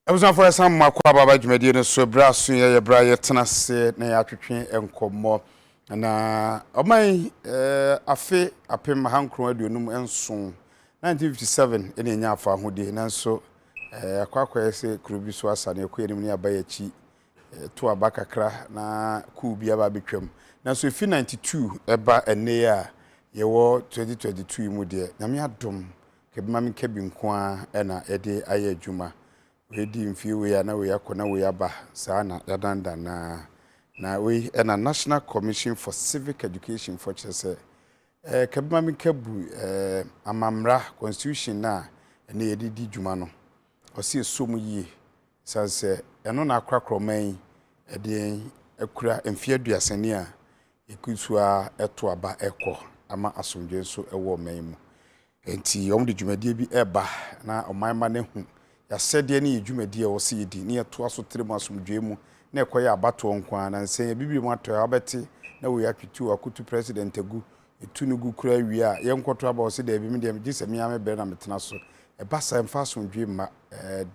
Ebusan for some makwa baba dwumadi no so bra so ye bra ye tenase na ya twetwe enkomo na oman afe apem hankro aduonum enso 1957 ene enya afa ahode nanso akwakwa ese kurubi so asane ekoyenim ne abayachi to abakakra na ku bia ba betwam nanso fi 92 eba ene ya yewo 2022 mu de nyame adom kebima me kebi nko a na ede aye adwuma wedi mfiwe ya na we yakona we aba sana yadanda na we na National Commission for Civic Education for chese kebima me kebu amamra constitution na ene yedidi dwuma no osi esomu yi sanse eno na akwakroman ede ekura mfiaduasane a ekusu a eto aba ekọ ama asomdwe so ewo man mu enti yom de dwumadie bi eba na omanma ne hu ya sede ne dwumadie wo se yedi ne eto aso tremu asomdwe mu na ekoya abato nkwa na nsen ya bibiri mu ato abeti na wo ya twitu akutu president egu etunugu kura wi a yenkoto aba wo se da bi me de gise me ame be na metena so eba san fa asomdwe ma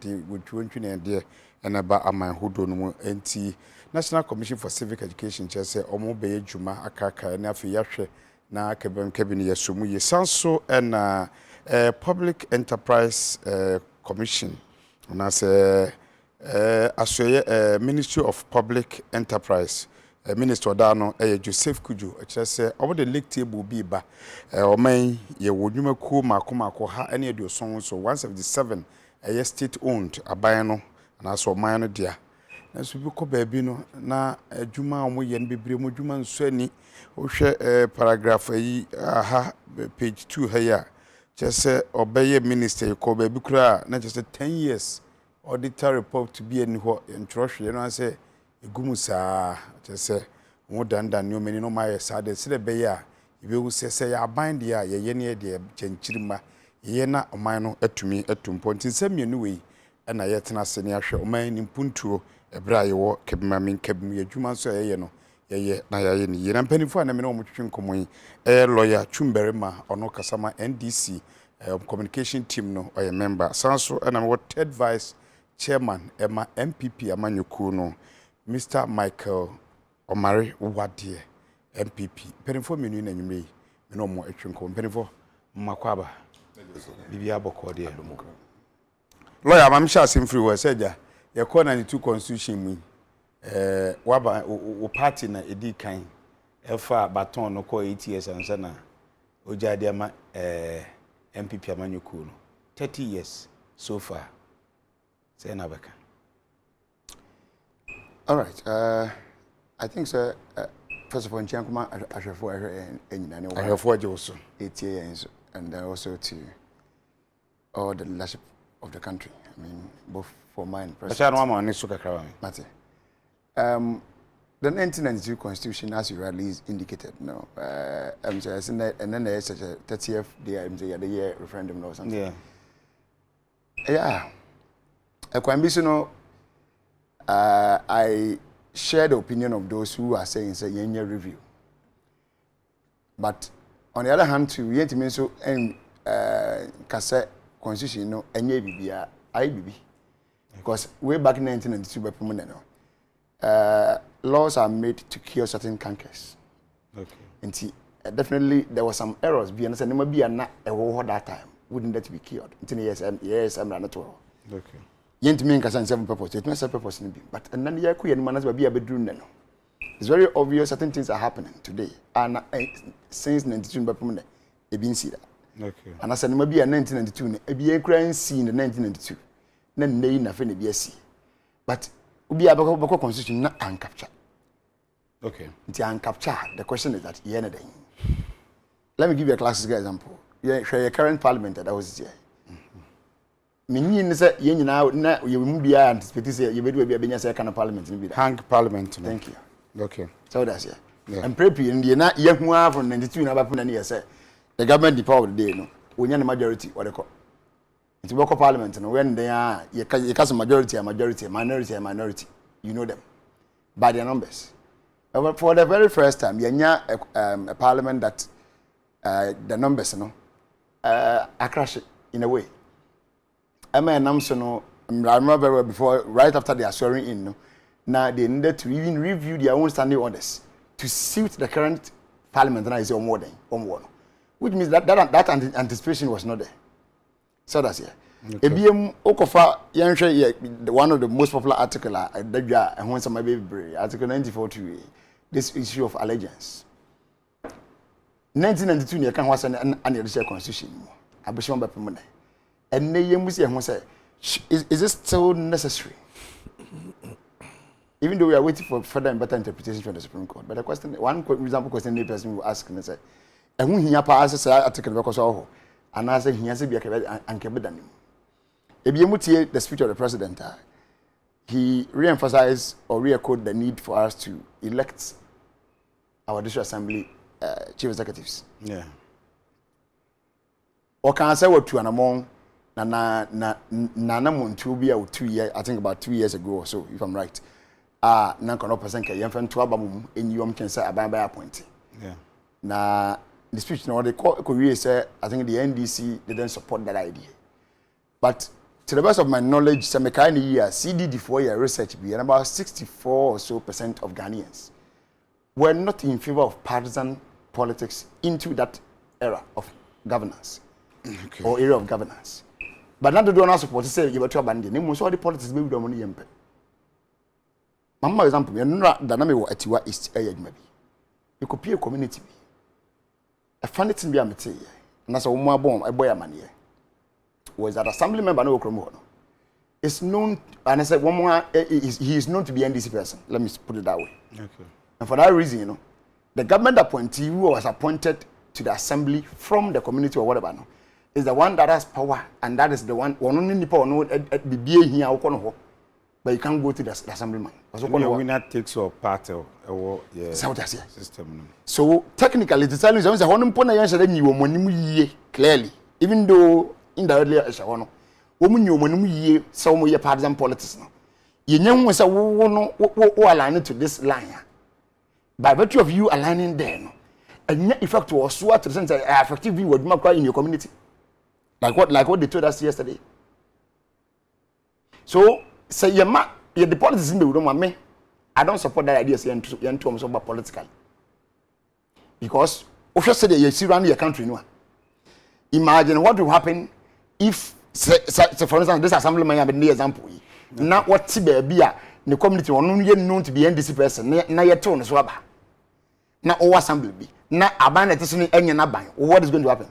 de wotwontwi na de na ba aman hodo no mu enti National Commission for Civic Education chese omo be adwuma akaka na afi yahwe na kabin yasomu ye sanso na Public Enterprise Commission na se asoye Ministry of Public Enterprise Minister Dano Joseph Kujo chese obo the league table bi ba oman ye wodwuma ku makomako ha ene aduoson so 177 state owned aban no na so oman no dia na so bi ko baabi no na adwuma omo ye bebre mo adwuma nso ani o hwe paragraph yi aha page 2 ha ya chese obeye minister ko baabi kura na chese 10 years auditor report to be any ho introduction no say egumu saa chese wo danda ne omeni no maye saa de sire be ya ibewu sese ya bind ya ye ne de chenchirima ye na oman no atumi atumpo ntinsamienu we na ye tena se ne ahwe oman ni mpuntuo ebra ye wo kebima min kebim ye dwuma so ye no ye na ye ni ye na mpanifo na me no motwetwe nkomoyi lawyer Chumberima ono kasama NDC communication team no oye member sanso na me third vice chairman ema MPP amanyuku no Mr. Michael Omari Wadie MPP mpanifo menu na nyume me no mo etwe nkom mpanifo makwaba bibia bokọ de lawyer mamsha asimfiri we seja ye call 92 constitution mu waba o party na edi kan efa baton no call 8 years ansa na ojade ama MPP amanyuku no 30 years so far say na beka. All right, I think so first of all Nchankuma Ashafo enyina ne wa Ashafo ajoso 8 years and also to all the leadership of the country. I mean, both for mine president. The 1992 Constitution, as you rightly indicated, no, and then there's such a 30th day, the year referendum or something. Yeah. I share the opinion of those who are saying it's a year review. But on the other hand, too, you mean so and cassette Constitution, no, and yeah, IBB. Because way back in 1992, laws are made to cure certain cancers. Okay. And definitely there were some errors. Be understand, there might be not a war that time. Wouldn't that be cured? Yes, I'm not all. Okay. Yent mean can seven purpose. It must have purpose in but and then the Yaku and Manas will be a bedroom. It's very obvious certain things are happening today. And since 1992, they've been seen that. Okay. And I said, maybe a 1992, a be a crime scene in 1992. Then they nothing be a sea. But we are about constitution not uncapture. Okay. It's uncapture. The question is that anything. Let me give you a classic example. Yeah, your current parliament that was here. Meaning say you now you will be anticipating say you will be a second parliament in hang parliament. Thank you. Okay. So that's it. Yeah. And prepare in the na ye hu from 92 na ba puna na say the government the power of the day no. Onya the majority what they call. It's local parliament no when they are you cast majority, minority. You know them by their numbers. For the very first time, you a parliament that the numbers no are crash in a way. I mean, I'm so no remember very well before, right after they are swearing in, no, now they needed to even review their own standing orders to suit the current parliament. And I say, which means that anticipation was not there. So that's here. EBM Okofa Yansha, one of the most popular article that I want some baby article 94.2, this issue of allegiance. 1992 you can was an additional constitution. I be shown by Pimone. And they must say, is this still necessary? Even though we are waiting for further and better interpretation from the Supreme Court. But the question, one example question the person will ask and say, and when he passes article because of and I say he has to be a and kept the speech of the president, he re-emphasized or re-echoed the need for us to elect our district assembly chief executives. Yeah. Or can I say what to an among na mun 2 years, I think about 2 years ago or so, if I'm right. Na kono person ka yemfa nto abamum enyiwom ken say aban by appointee. Yeah. Na the speech no they ko say I think the NDC didn't support that idea. But to the best of my knowledge, some kind of year CDD 4-year research be and about 64% or so of Ghanaians were not in favor of partisan politics into that era of governance. Okay. Or area of governance. But not to do not support to say you were to abandon him, so the politics be with money yempe. Mama example, you know that Nami wa Etiwa East area maybe. You could be a community. A funny thing be a material. And that's a woman born a boy a man here. Was that assembly member no Okromo? It's known, and I said one more, he is known to be NDC person. Let me put it that way. Okay. And for that reason, you know, the government appointee who was appointed to the assembly from the community or whatever, no, is the one that has power, and that is the one only power no be here but you can't go to the assemblyman. So winner takes your part or yeah system. So technically the telling is one pona yan shade ni womonim yiye clearly, even though indirectly a one woman you womonim yiye so mo ye partisan politics no. You know say wo no wo align to this line. By virtue of you aligning there no. And effect was so to the sense effective you would make in your community. Like what they told us yesterday. So say the politics in the room me. I don't support that idea say in terms of politically. Because if you say that you see around your country no. Imagine what will happen if say for instance this assemblyman have an example. Now what be the community one known to be NDC person na yet tone so aba. Na o assembly be. Na aban na tese enya na ban. What is going to happen?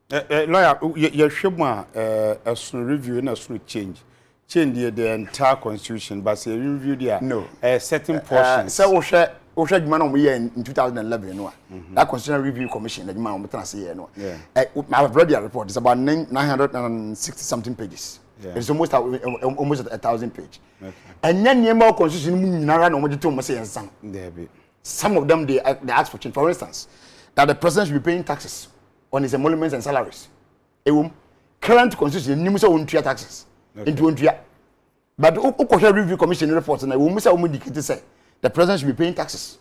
Lawyer, you should a review and a change the entire constitution, but say review there. No, certain portions. So we share man we in 2011, you know. That constitutional review commission, that man we say, you know. Yeah. I've read their report. It's about 960 something pages. Yeah. It's almost 1,000 pages. Okay. And then the more constitution nara no mo to say some. Some of them they ask for change. For instance, that the president should be paying taxes on his emoluments and salaries. Current constitution ni musa won taxes. Into Untia. But the Review Commission reports and I will miss a say the president should be paying taxes.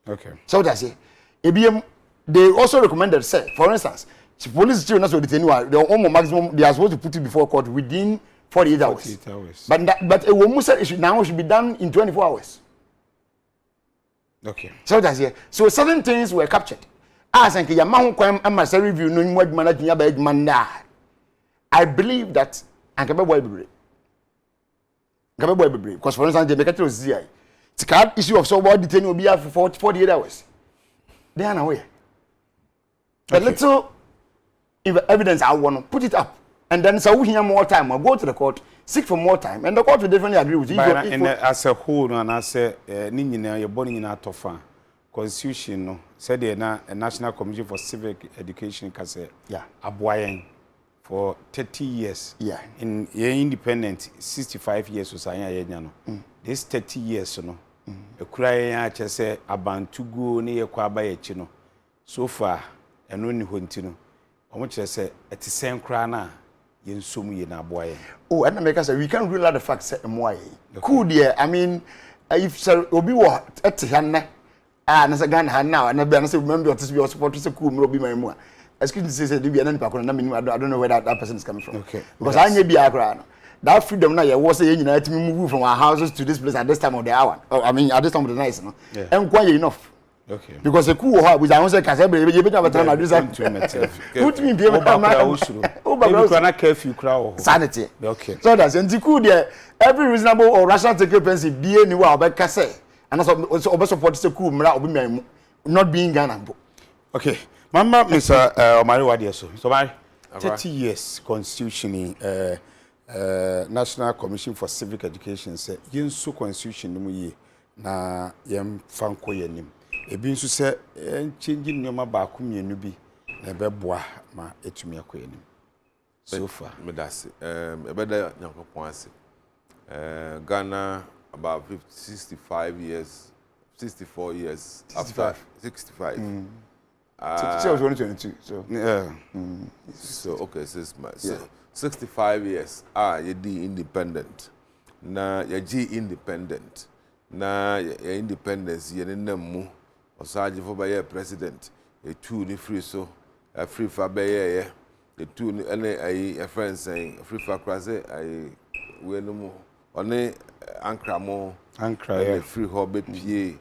Okay. So that's it. ABM, they also recommended, say, for instance, the police still not so detain the almost maximum they are supposed to put it before court within 48 hours. 48 hours. But a woman said it should be done in 24 hours. Okay. So that's it. So certain things were captured. As and Yamahu review no more managing I believe that and boy because for instance the make was ZI. It's card issue of someone detaining will be for 48 hours. They are away. The little evidence I want to put it up. And then so we hear more time or go to the court, seek for more time. And the court will definitely agree with you. And as a whole, and I say, Nina, you're born in Atofa. Constitution, no, said a National Commission for Civic Education, yeah, Abuayen. For 30 years, yeah, in independent 65 years or so, this 30 years, no, a cry, I just say, about to go near Quaba, chino. So far, and only Huntino, how much I say, at the same crana, in Sumi in Abuayen. Oh, and America say, we can't rule out the facts, why. Cool, dear, I mean, if Sir Obi what at Hannah, and as a gun had now, and I say, remember what is your support to cool, Robbie my excuse me, say, I don't know where that person is coming from. Okay. Because I may be a crowd. that freedom now you was saying you to move from our houses to this place at this time of the hour. Oh, I mean at this time of the night, no. And quite enough. Okay. Because the cool heart which I want to say case you be have time do that to meet. Put me be curfew crowd. Sanity. Okay. So that's and cool there every reasonable or rational take be anywhere about case. And also over support the cool mra not being Ghana. Okay. Mama Mr. Omari Wadia so my 30 years constitution National Commission for Civic Education say yinso constitution no ye na yem fanko yenim ebi nso say changing nyoma ba ko mienu bi na beboa ma etumi akoyenim so far me that's ebeda nyankopon ase Ghana about 65 years 64 years 65. after 65 So 2022 so yeah so okay 65 years you di independent na ya ji independent na ya independence ye nnamu osaje fo ba ye president e tu ni free so free fa ba ye e tu ni ene ai friends say free fa krase ai we no mu one ankra yeah free ho be pie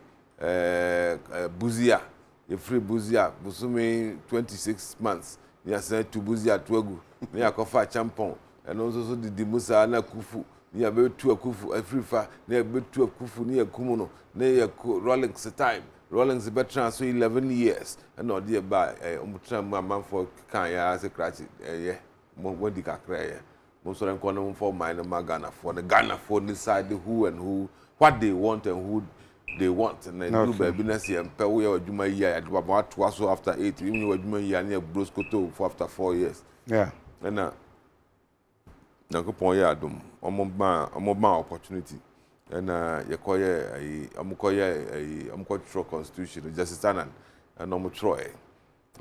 buzia e free buzia busumi 26 months ya say to buzia to agu ni akofa champon and also the musa na kufu ni abetu akufu afrifa ni abetu akufu ni akumuno ni Rollins time Rollins be transfer 11 years and no dey by omutra man for kan ya se crash ye mo di kakra ye mo so ren kono for mine Ghana for the Ghana for decide who and who what they want and who they want and then do baby na see empe wo ya adwuma yi ya do ba to so after 8 even you adwuma yi na broskoto for after 4 years yeah and Nankopon ya adom omoba opportunity and yekoye amukotro constitution justice tanan and omotroy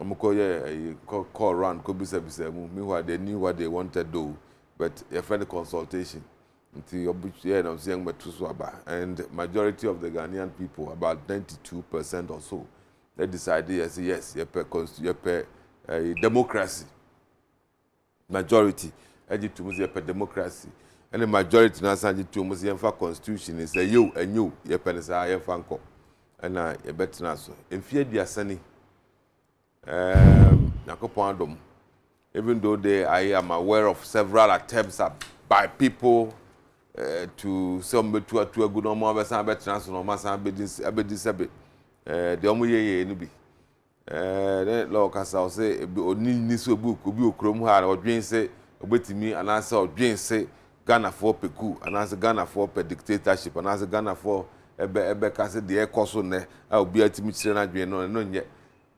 amukoye call round ko bisa mu meanwhile they knew what they wanted do but a friend consultation until obuche na saying betu so aba and majority of the Ghanaian people about 92% or so they decided yes democracy majority to muzi per democracy and the majority na sanji to muzi emfa constitution is say you and you ye penisa ye fanko and ye betina so emfie diasani nakopon adom even though I am aware of several attempts by people to some to a good normal besan betina so normal san abedi sebe the omo ye no bi law kasa say oni ni so book obi okrom ha odwen say obetimi anase odwen say Ghana for peku anase Ghana for per dictatorship anase Ghana for ebe kase de ekoso ne obi atimi kire na dwen no nye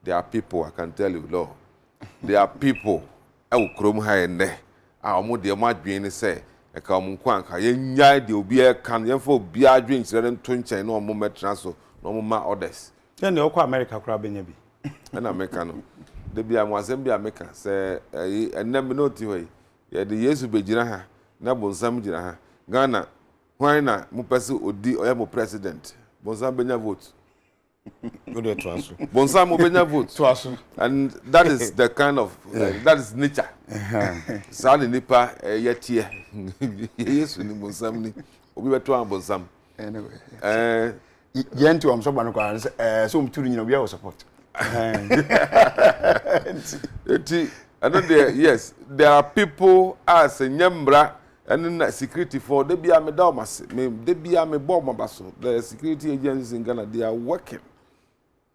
there are people I can tell you law there are people okrom ha ne omo de ma dwen ni say e ka omo kwanka ye nya de obi e kan ye for obi adwen kire nto nchen no omo metra so no omo ma others then they okwa America kura benya bi na America no de bia mo asem bia America say enem no ti hoyi ye de Yesu bejira ha na bonsam jira ha Ghana why na mo pese odi oya mo president bonsam benya vote go there to aso bonsam mo benya vote to aso and that is the kind of that is nature sa ni nipa yetie Yesu ni bonsam ni obi beto an bonsam anyway yento am so ba no kwa so mturu nyina we support yes, there are people as a nyambra and security for the the security agencies in Ghana, they are working.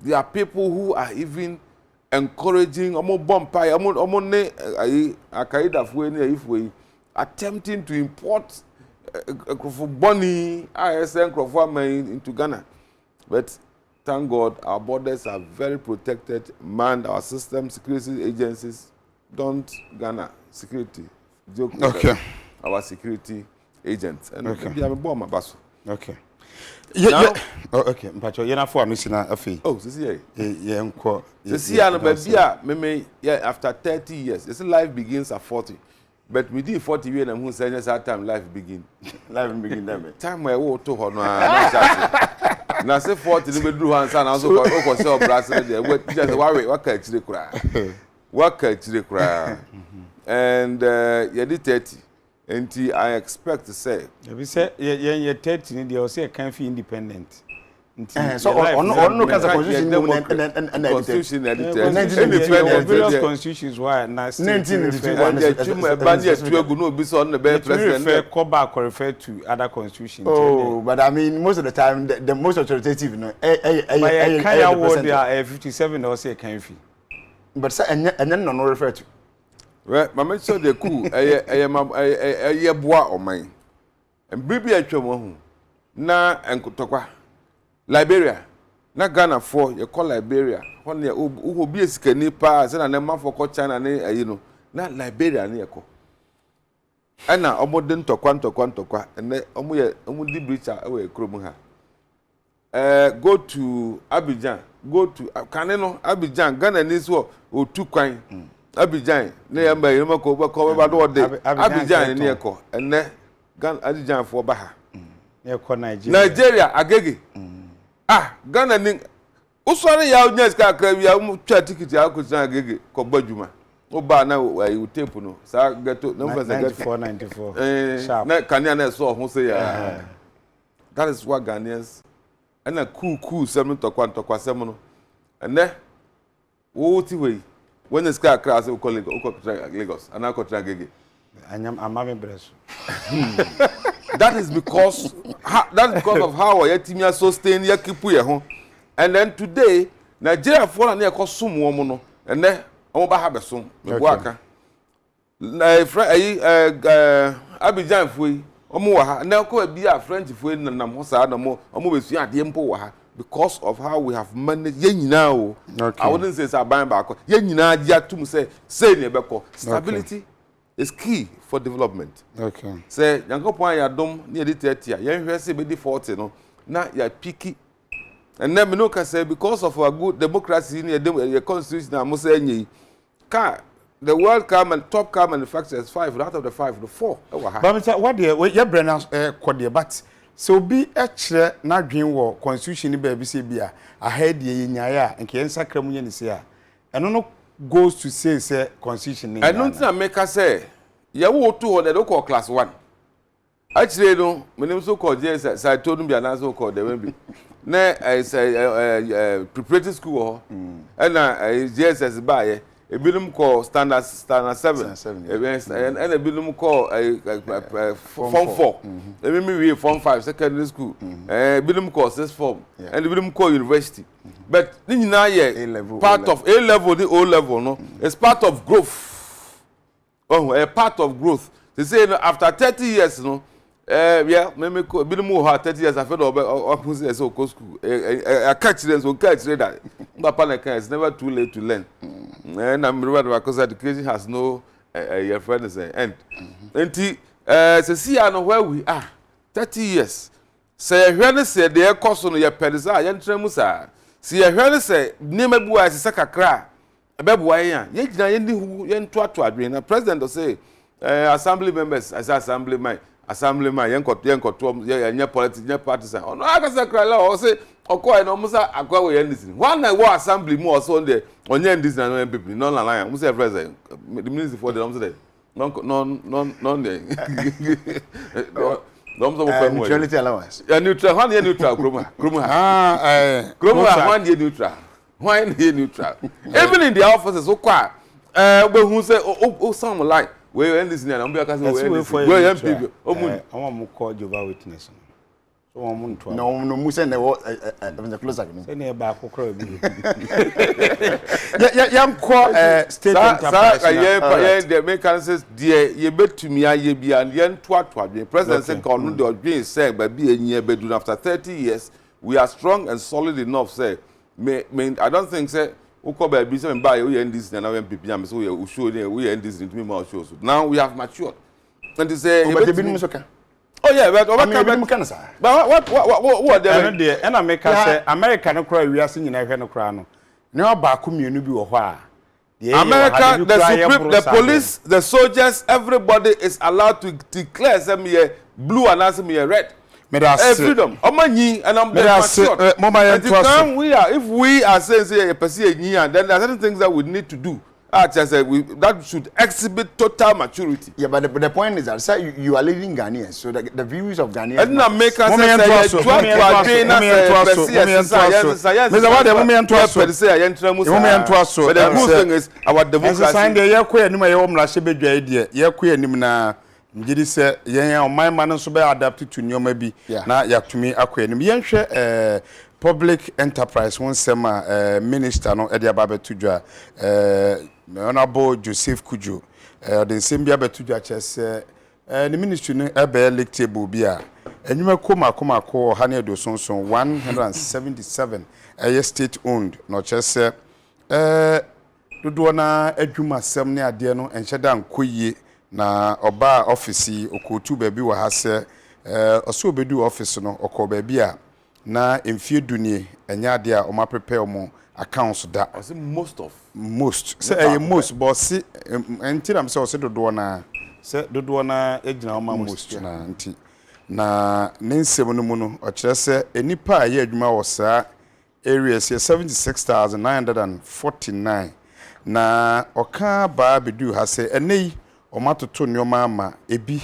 There are people who are even encouraging attempting to import Bonnie ISN into Ghana. But thank God, our borders are very protected. Man, our system, security agencies don't Ghana security. Okay. Our security agents. And okay. I'm a bomb basso. Okay. Yeah. Oh, okay. Mpacho, yena for amisi afi. Oh, sisi ye enko. Sisi ya no baby after 30 years. You see life begins at 40. But we did 40 years and who said that time life begin. Life begin that time where we to hono na say 40 ni be duru hansa na so ko say obrase there we just what ka chire kura what ka chire kura and you did 30 And I expect to say. If you say you're 13, they will say can't be independent. So on no constitution and constitution independent various constitutions why na 1991 president come back or refer to other constitutions. Oh, but I mean most of the time the most authoritative no Kenya word there 57 or say can be. But say and then no refer to. Right, my mention the cool a bois or mine. And baby I hu na enkotokwa Liberia na Ghana for you call Liberia when you who be a skinny pass and a man for China you know na Liberia near ko and now omodin to quanto and then omudi breach away krom ha go to Abidjan go to Caneno Abidjan Ghana needs what or two coin Abidjan near by you ko Abidjan near ko and then Ghana Abidjan for Baha Nigeria agege Ghana ning usori ya onyes ka krabi ya twa ticket ya ko san agege ko gbaduma o ba na you tape no sa geto no for 94 sharp na kanya na so ho say ya that is what Ghanaians and a cool seven to kwantokwa sem no and wo ti we when the sky crash o call Lagos and I ko tra agege amame breso. That is because of how our team are sustain ya keep we ho. And then today Nigeria for na e sum wo mo no and then omo ba ha beso me bo aka. Na Abidjan foi omo wa ha na ko bi a French foi na nam ho sa na mo omo besu ade mpo wa ha because of how we have managed ye nyina o. I wouldn't say say ban ba ko ye nyina dia tum say ne be ko stability is key for development. Okay. Say Yankopon ya dom near the 30 yen hwese be the 40 no na ya piki. And then me no can say because of our good democracy in the constitution I must say the world car and top car manufacturers 5 out of the 5 the 4. But what the your brain kwade but so be a chere na dwen wo constitution ni ba bi se bia ahead ye nyaaya nke ensakra mu ye ni se a eno no goes to say constitution ni. I don't think make us say ya wo 200 o call class 1 actually no menim so call JS say told me na so call the be na I say preparatory school and JSS ba ebilum call standard 7 and ebilum call form 4 ebilum we form 5 secondary school ebilum call 6 form and ebilum call university but nyina ye part of A level the O level no it's part of growth a part of growth they say after 30 years no yeah me ko ebilum ho 30 years after o say so go school I catch them so catch that papa na it's never too late to learn. And I'm remember because education has no your friend is end. Enti say see where we are 30 years. Say hwene say the course no your pedisa yentremu sa. See hwene say nima bua se kakra ebebua yan. Ye gina ye ni hu ye nto ato adwen na president say assembly members as assembly man yen koto ye politics ye partisan. Ono aka say kra la o say okwa no musa akwa we yen this. One na wo assembly mu also on the onye this na no people no la line. Musa president the minister for the say no neutrality allowance. Yeah neutral. One year neutral kroma. One year neutral. One year neutral. Even in the offices okwa we who say oh some like we end this na mbe aka say we end people omo call Jehovah Witness so omo nto no musa na the close agreement say na ba kokro bi yam call state enterprise the mechanisms there ye betumi aye bia ye nto adwen president say call no the adwen say ba bi enye bedu after 30 years we are strong and solid enough say I don't think say uko ba bi say mba we end this na when people am say we show we end this into me more shows now we have matured and they say oh yeah but what there and America say America no cry we are seeing na hwe no cry no ne ba ko mienu bi wo ho a America the police the soldiers everybody is allowed to declare some here blue and some here red. Freedom. Omanyi and I'm we are if we are saying say a person and then there are certain things that we need to do That should exhibit total maturity. Yeah, but the point is that sir, you are leading Ghanaians, so the views of Ghanaians. And not make us but the good thing is our democracy. Ngiri se yen oman man so be adapt to nyoma bi na yatumi akoyanim yenhwe public enterprise won sema minister no e de ababetu dwa honorable Joseph Kujo the same bia betu dwa chese the ministry no e be electable bia enyuma koma ha na edo sonson 177 state owned no chese dodo na adwuma sem ne ade no enhyeda nkoyie na oba office okotu baabi wa ha se oso obedu office no okọ baabi a na emfie dunie enya ade a o ma prepare omo accounts da most say most but see entiram say o se dodo na ejina o ma most na nti na nensem no mu no o kire se enipa a ye adwuma wo saa areas 76949 na oka ba bedu ha se enei omatoto nyoma ama ebi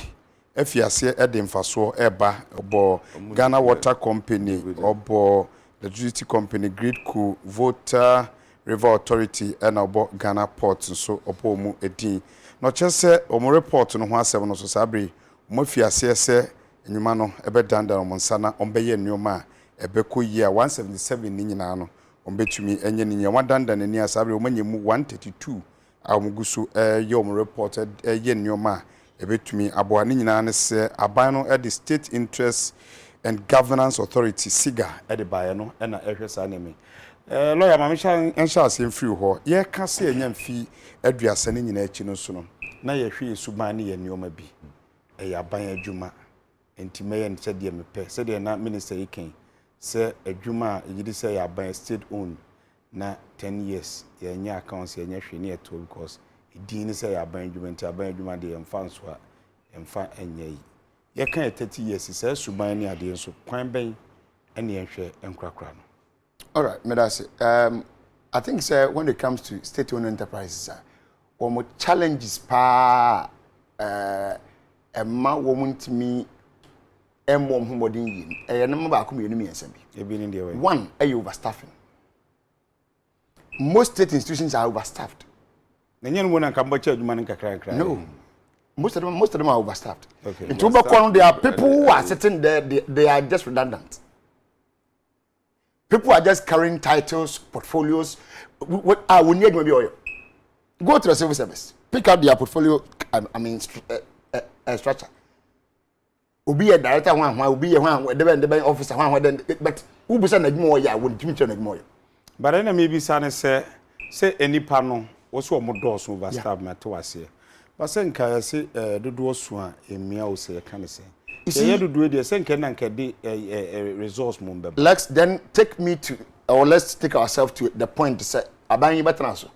afiase ede mfaso eba obo Ghana Water Company obo Electricity Company Gridco Volta River Authority and obo Ghana Port so obo mu edin no chese omo report no ho asem no so sabre mo fiase se nyuma no ebe danda mo nsana ombeye nyoma ebeko yi a 177 ni nyina no ombetumi enye ni nyama danda ni asabre omanyemu 132 amugusu yom reported yen nyoma ebetumi aboani nyina ne se aban no at the State Interest and Governance Authority SIGA at the baye no na ehwesa na me lawyer mamisha ensha asem free ho ye ka se enya mfi aduasa ne nyina achi no so no na ye hwe suban ne yen nyoma bi aban adwuma entime ye nche de mepe se de na minister yiken se adwuma yidi se ya aban state owned na 10 years yenya accounts yenya hwe ne eto because idin say aban adwuma de emfa nso a emfa enya yi ye kan 30 years say suban ne ade nso kwan ben ene yehwe enkrakra no. All right, Medasi. I think sir, when it comes to state-owned enterprises, one challenges pa woman to me homodin one, overstaffing. Most state institutions are overstaffed. No. Most of them are overstaffed. Okay. In Tubacon, there are people who are sitting there, they are just redundant. People are just carrying titles, portfolios. What we need maybe oil. Go to the civil service, pick out their portfolio, structure. Obi a director one, obi a one, the officer one, but who be sending more? Yeah, would you turn more? But then maybe Sana say any panel was one more doors over staff matter. But sen ka say do swan in me say can say. You see, you do it. Sen can resource mumbe. Let's then take me to, or let's take ourselves to the point to say abanye betraso.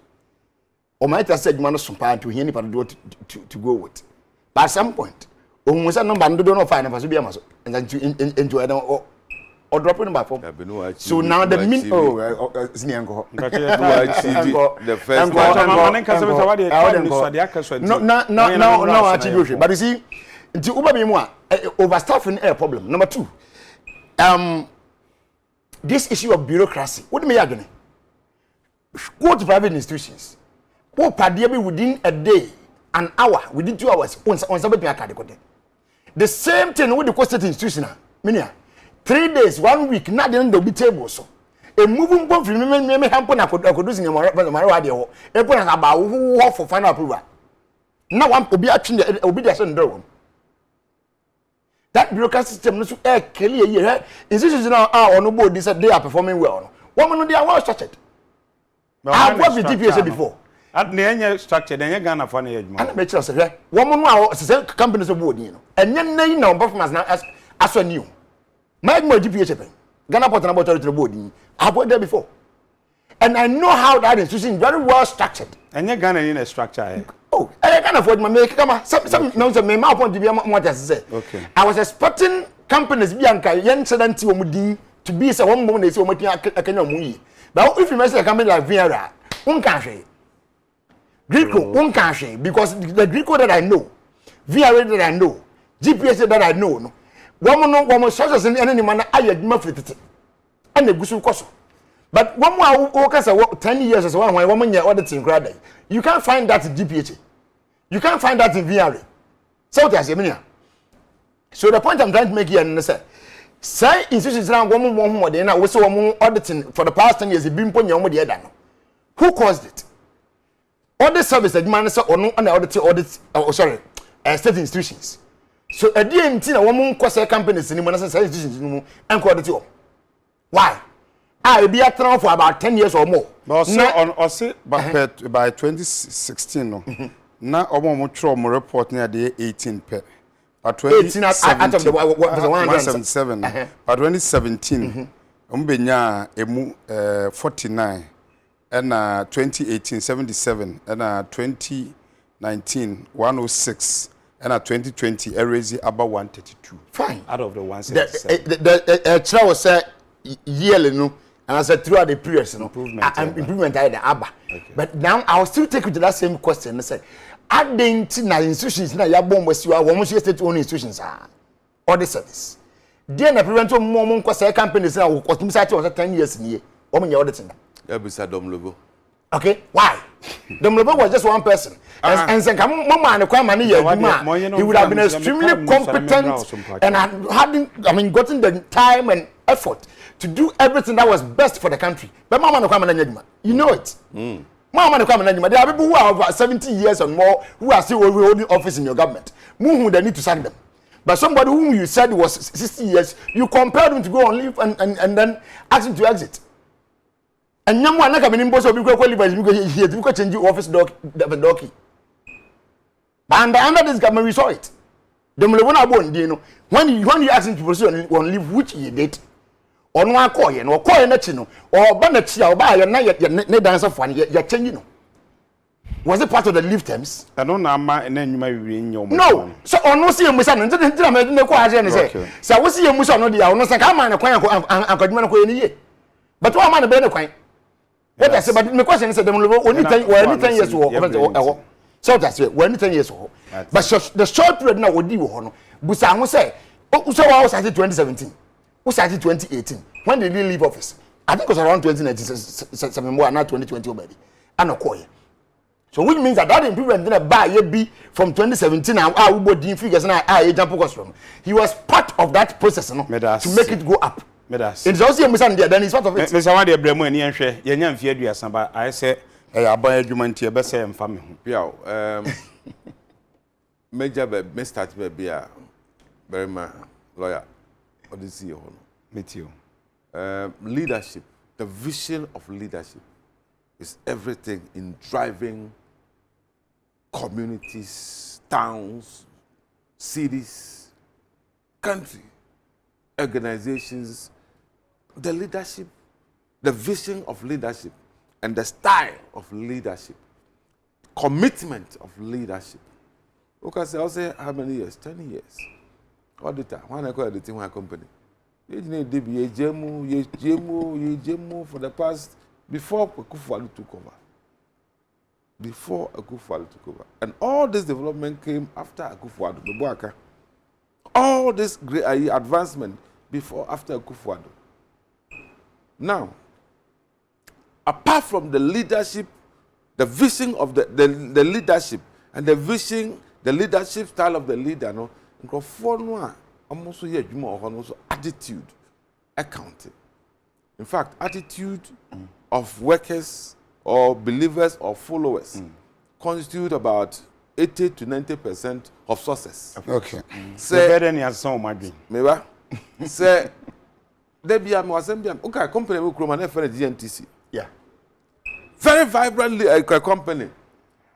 Or might I say man sumpa to hear anybody do to go with. But at some point, we say number do not find us be amaso and then to into or dropping number for. So now the min the first no attribution. But you see, the Uber be more overstaffing a problem. Number two, this issue of bureaucracy. What do you mean? Go to private institutions. Go per within a day, an hour, within 2 hours. The same thing with the state institution. 3 days, 1 week, not then they'll be table so. A moving bomb from me happen I could do in my radio. A point about who for final approval. Now one will be actually obedience and drone. That bureaucracy system is clear here. Institutions now are on board this they are performing well. Woman they are well structured. I've worked with GPS before. At the end structure, then you're gonna find it. And make sure say woman now companies of board, and then no performance now as a new. My GPS Ghana Port and Authority board. I've worked there before. And I know how that institution is very well structured. And you're gonna in a structure. Oh, I can't afford my make some knows a memo point to be what I say. Okay. I was expecting companies Bianca young sedentary to be so one moment they so much I can. But if you mention a company like Viera, one country. Greco, one country, because the Greco that I know, VRA that I know, GPS that I know, no. Woman sources in any manner, I had muffled and the Gusu Koso. But one more workers are 10 years as one woman you're auditing grade. You can't find that in GPH. You can't find that in VRA. So there's a minute. So the point I'm trying to make here is that say institutions around woman more than I was auditing for the past 10 years, been putting on the other. Who caused it? Audit service that man or no audit state institutions. So a DMT, a woman cost a companies in the institutions and audit you. Why? I be at for about 10 years or more. But also by 2016, no. Now, I'm report near the 18 per. But 177. But 2017, umbenya emu 49, and 2018 77, and 2019 106, and 2020 raise about 132. Fine. Out of the 177. The trial was yearly, no. And I said throughout the periods, no improvement I the ABBA. But now I'll still take you to that same question and say, adding to institutions now, your bomb was you are almost state owned institutions or the service. Then I prevent more because companies now was 10 years in year. Woman, you're auditing. Okay, why? Domlobo was just one person. And saying, Mama and the money, he would have been extremely competent and hadn't gotten the time and effort to do everything that was best for the country. But Mama and the you know it. Mama and the there are people who are over 70 years or more who are still holding office in your government. Who they need to sack them. But somebody whom you said was 60 years, you compelled him to go on leave and then ask him to exit. And young one like in boss of because he change office docky. And under this government we saw it. The Mulwana born, you know, when you ask him to proceed on leave, which he did, or no call or call national, or Banachia or buy a night dance of one, you're changing. Was it part of the leave terms? I don't know, and then you might be in your no. So on no see a musan and didn't the question say. So I was see a musan no the honest and come on a coin and could but one man a better coin. What I say, but the question is that only 10 years old. So that's it, when 10 years old. But the short period now would do honor. Busan will say, oh, so I was at 2017. Who started 2018? When did he leave office? I think it was around 2019, not 2020 already. And no coin. So which means that improvement didn't buy a B from 2017 and our body figures and I jump across from. He was part of that process to make it go up. It's also a misunderstanding. Then it's part of it. Mr. Wadi Bremo and Yanshe, Yan Fiedria Samba, I say, I buy a human to your best and family. Major Mr. Tibia, very much lawyer. What is your meet you? Leadership, the vision of leadership is everything in driving communities, towns, cities, country, organizations. The leadership, the vision of leadership, and the style of leadership, commitment of leadership. Okay, so I'll say how many years? 10 years. All the time. When I call the team, my company, you need to be a JMO for the past before Akufo-Addo took over. Before Akufo-Addo took over, and all this development came after Akufo-Addo. All this great advancement before after Akufo-Addo. Now, apart from the leadership, the vision of the leadership and the vision, the leadership style of the leader, no, almost attitude, accounting. In fact, attitude of workers or believers or followers constitute about 80 to 90% of success. Okay. Say better than your son, my dream. Maybe say. Okay, company will come and GNTC. Yeah. Very vibrant company.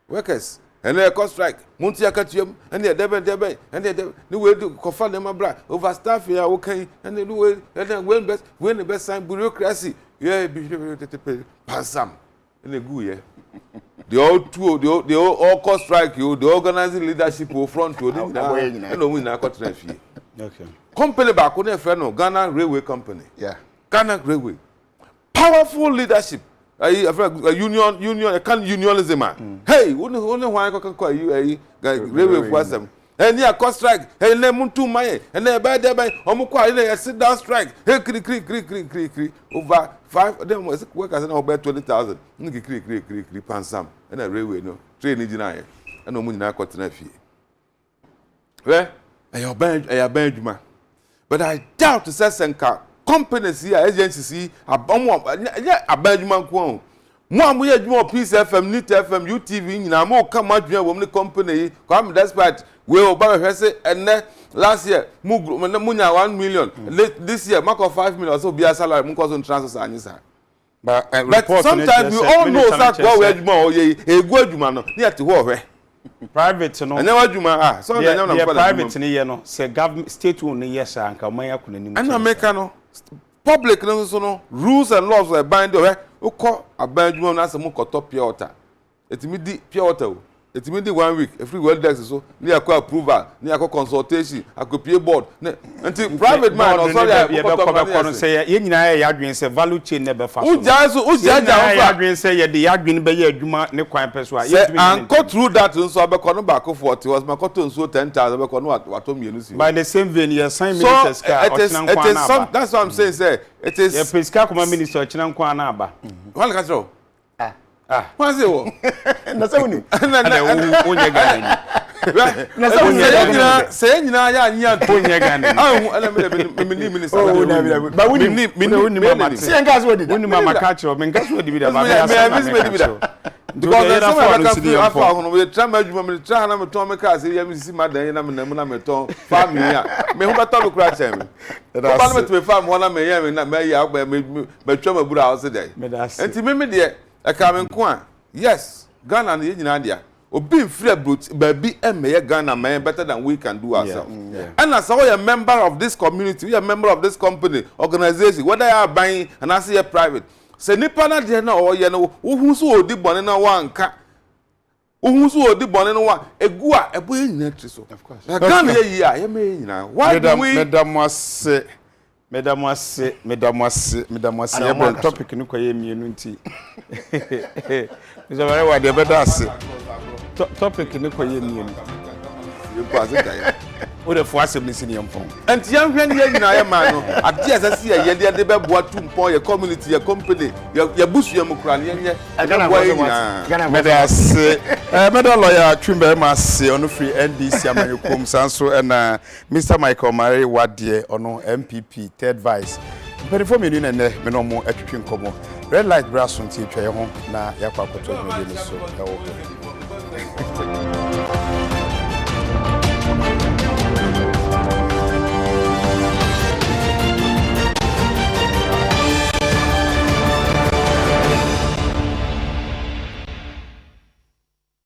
Workers. And they cost strike. Muntiakatium, and they're debe, and they way to confront them abroad. Overstaff here, okay, and they do it, and then when the best sign bureaucracy. Yeah, Passam. And they go, yeah. They all cost strike you, the organizing leadership will front to them. And no win our cotton fee. Okay. Company back on their friend, Ghana Railway Company. Yeah. Ghana Railway. Powerful leadership. union can unionism. Hey, only why call you railway for them. And yeah, cost strike. Hey, le muntu maye. And then by omukwa sit down strike. Hey, kri over 5 them workers and about 20,000. Kri pansam. And a railway no train engineer. And no money na kwatena fie. Well, I ban. But I doubt to say senka companies here agencies abandonment ko mo amoye adwuma Peace FM, Nit FM, UTV nyina mo come adwuma wo me company come despite we oba hwese enne last year munya 1 million this year mark of 5 million so be a salary mo cause on transfer anyisa but sometimes we all know that what we adwuma oye egu adwuma no ne ate ho hwe private no ene adwuma so na nyam na private ne ye no say government state one ne yes anka man yakuna nim and America no public no rules and laws are bind o ukọ abandwuma na asem koto pure water etimi di pure water o etimi di 1 week every well desk so ni akọ approval ni akọ consultation akopie board nti private man no sorry I ko say ye nyina ya adwen say value chain ne be fa so ujaja ya adwen say ye de ya adwen be ye adwuma ne kwan peso a ye and go through that so abekọ no back 40 was makoto nso 10,000 abekọ no wato mienu si by the same vein ye sign ministers ka ochinan kwan na ba that's what I'm saying say it is ye pesca kuma minister ochinan kwan na ba wala ka tro what's it wo na se woni na onye gani na se nyina ya anya onye gani ana me minister ba woni mama si enga so di woni mama ka chiro me nka so di bi da ba because some of the people afa hono we try madwuma me try na me ton me ka se ya me sisi madan na me ton family a me hu beto me kura chem ba me to fam ho na me ya me na me ya me twa mabura house dey enti me de e ka me nko a yes Ghana na nyina dia obi mfiri baby emeye Ghana man better than we can do ourselves and as we a member of this community we are member of this company organization whether you are buying and as you are private se nipa na de na oye no wo so odi bone na wanka wo so odi bone no wa egu a ebo nyina tri so of course Ghana ye a ye me nyina why do we Mesdames, le topic nous croyez mieux nous ti. Nous avons voir des bedas. Topic nous croyez mieux. You pass it there. O de fois c'est blessé ni enfant. And young when ye nyina ye man no. Ade asase ye de be boa tumpon ye community ye company ye busu ye mukura ne ye. Medas medal lawyer Twimbe Mase onu free NDC amanyokom sanso na Mr Michael Mary Wade ono MPP third vice. Perform you ne me no mo atwetwe nkomo. Red light brass on ti twa ye ho na yakwa akoto me so e wo.